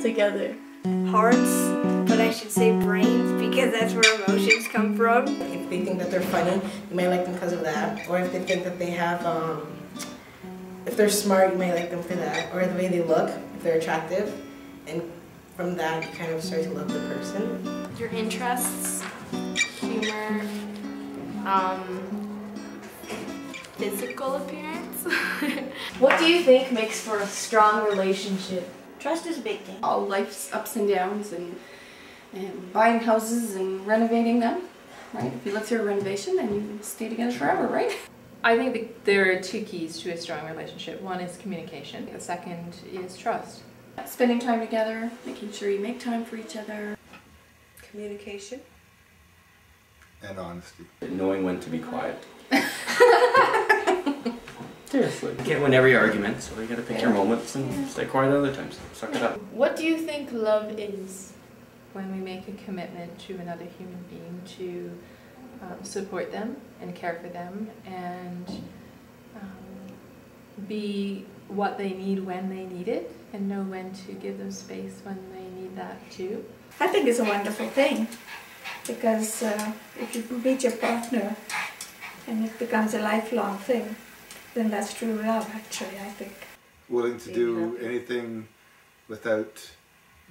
together? Hearts, but I should say brains because that's where emotions come from. If they think that they're funny, you may like them because of that. Or if they think that they have, if they're smart, you may like them for that. Or the way they look, if they're attractive. And from that, you kind of start to love the person. Your interests, humor, physical appearance. What do you think makes for a strong relationship? Trust is a big thing. All life's ups and downs and buying houses and renovating them, right? If you live through a renovation, then you stay together forever, right? I think that there are two keys to a strong relationship. One is communication. The second is trust. Spending time together, making sure you make time for each other. Communication. And honesty. Knowing when to be quiet. Seriously. You can't win every argument, so you gotta pick your moments and stay quiet other times. Suck it up. What do you think love is? When we make a commitment to another human being to support them and care for them and be what they need when they need it and know when to give them space when they need that too. I think it's a wonderful thing because if you meet your partner and it becomes a lifelong thing, then that's true love actually, I think. Willing to do anything without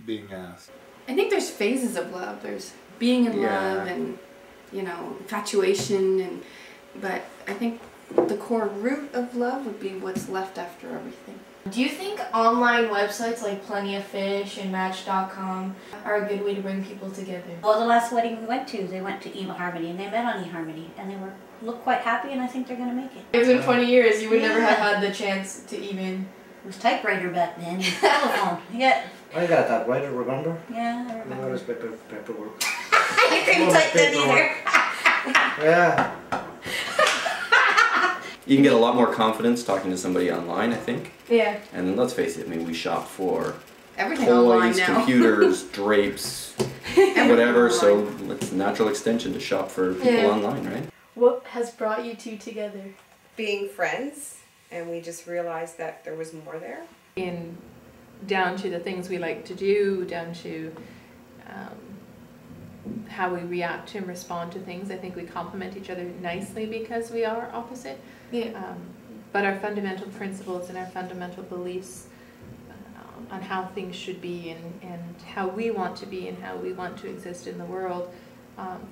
being asked. I think there's phases of love. There's being in love and, you know, infatuation, but I think the core root of love would be what's left after everything. Do you think online websites like Plenty of Fish and Match.com are a good way to bring people together? Well, the last wedding we went to, they went to eHarmony and they met on eHarmony and they looked quite happy and I think they're going to make it. It was in 20 years, you would never have had the chance to even... It was typewriter back then, telephone. Yeah. I got that right, remember? Yeah, I remember. That was paperwork. You couldn't type that either. Yeah. You can get a lot more confidence talking to somebody online, I think. Yeah. And then let's face it, I mean, we shop for everything online toys, now. computers, drapes, whatever, so it's a natural extension to shop for people online, right? What has brought you two together? Being friends, and we just realized that there was more there. And down to the things we like to do, down to how we react and respond to things. I think we complement each other nicely because we are opposite. Yeah. But our fundamental principles and our fundamental beliefs on how things should be and how we want to be and how we want to exist in the world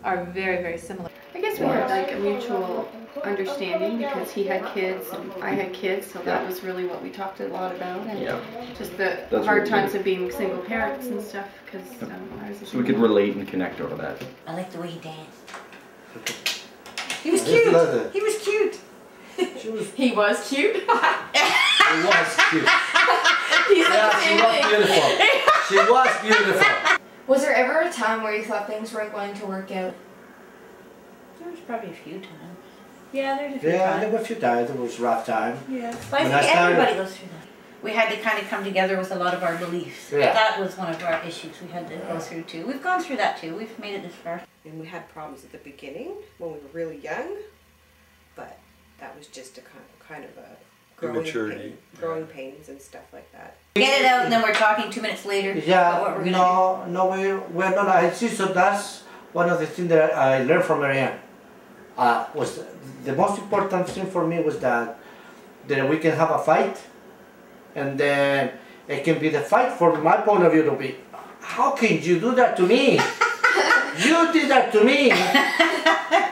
are very, very similar. I guess we had like a mutual understanding because he had kids and I had kids, so that was really what we talked a lot about. And just the hard times of being single parents and stuff because I was so we could relate and connect over that. I like the way he danced. He was cute. He was cute. He was cute? She was cute. Yeah, she was beautiful. She was beautiful. Was there ever a time where you thought things weren't going to work out? There was probably a few times. Yeah, there's a few Yeah, times. there were a few times. It was a rough time. Yeah. But I think everybody goes through that. We had to kind of come together with a lot of our beliefs. Yeah. That was one of our issues we had to go through too. We've gone through that too. We've made it this far. And we had problems at the beginning when we were really young, but that was just a kind of a growing pains and stuff like that. Get it out and then we're talking 2 minutes later about what we're going to do. we're not. I see, so that's one of the things that I learned from Marianne. Was the most important thing for me was that we can have a fight and then it can be the fight from my point of view to be, how can you do that to me? You did that to me.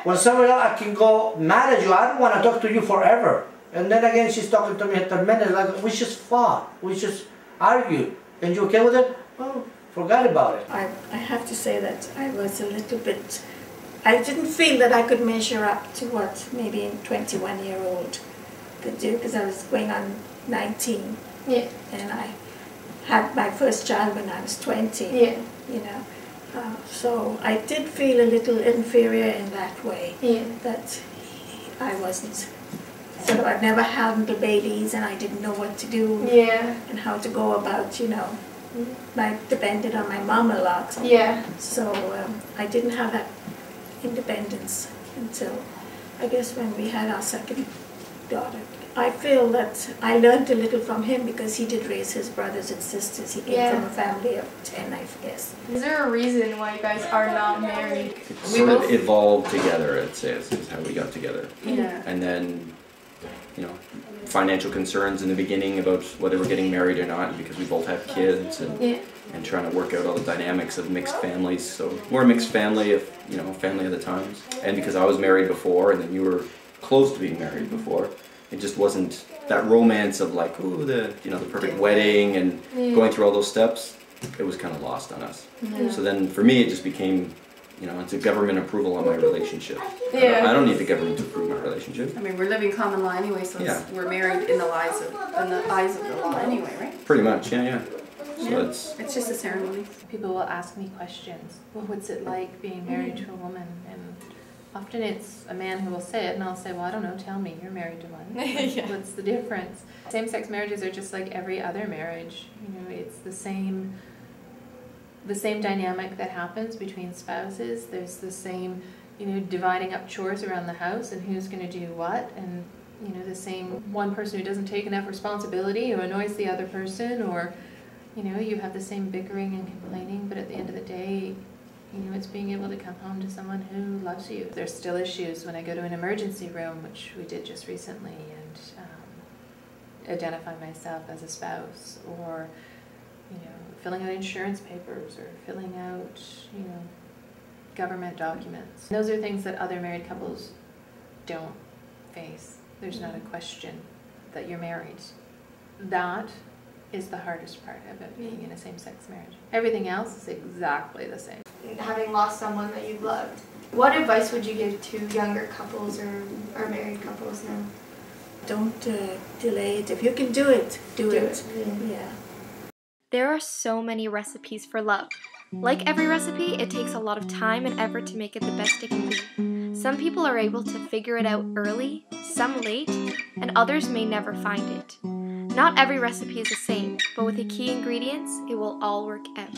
When somebody else, I can go mad at you, I don't want to talk to you forever. And then again she's talking to me at 10 minutes, like we just fought, we just argued. And you okay with it? Well, forgot about it. I have to say that I was a little bit, I didn't feel that I could measure up to what maybe a 21-year-old could do because I was going on 19. Yeah. And I had my first child when I was 20. Yeah. You know. So I did feel a little inferior in that way. Yeah. That I wasn't. So I've never handled babies and I didn't know what to do. Yeah. And how to go about, you know. I depended on my mom a lot. Yeah. So I didn't have that independence until I guess when we had our second daughter. I feel that I learned a little from him because he did raise his brothers and sisters. He came from a family of 10, I guess. Is there a reason why you guys are not married? It sort of evolved together, I'd say, is how we got together. Yeah. And then, you know, financial concerns in the beginning about whether we're getting married or not, because we both have kids, and trying to work out all the dynamics of mixed families. So we're a mixed family, of family of the times. And because I was married before, and then you were close to being married before, it just wasn't that romance of like, ooh, the perfect wedding and going through all those steps. It was kind of lost on us. So then for me, it just became, it's a government approval on my relationship. I don't need the government to approve my relationship. I mean, we're living common law anyway, so we're married in the eyes of the law anyway, right? Pretty much, yeah. So it's just a ceremony. People will ask me questions. Well, what's it like being married to a woman? And often it's a man who will say it, and I'll say, well, I don't know, tell me, you're married to one. What's the difference? Same-sex marriages are just like every other marriage. It's the same dynamic that happens between spouses. There's the same, dividing up chores around the house and who's going to do what, and the same one person who doesn't take enough responsibility, who annoys the other person, or you have the same bickering and complaining, but at the end of the day, it's being able to come home to someone who loves you. There's still issues when I go to an emergency room, which we did just recently, and identify myself as a spouse, or filling out insurance papers, or filling out government documents. Those are things that other married couples don't face. There's not a question that you're married. That is the hardest part about being in a same-sex marriage. Everything else is exactly the same. Having lost someone that you loved, what advice would you give to younger couples or married couples now? Don't delay it. If you can do it, do it. Yeah. There are so many recipes for love. Like every recipe, it takes a lot of time and effort to make it the best it can be. Some people are able to figure it out early, some late, and others may never find it. Not every recipe is the same, but with the key ingredients, it will all work out.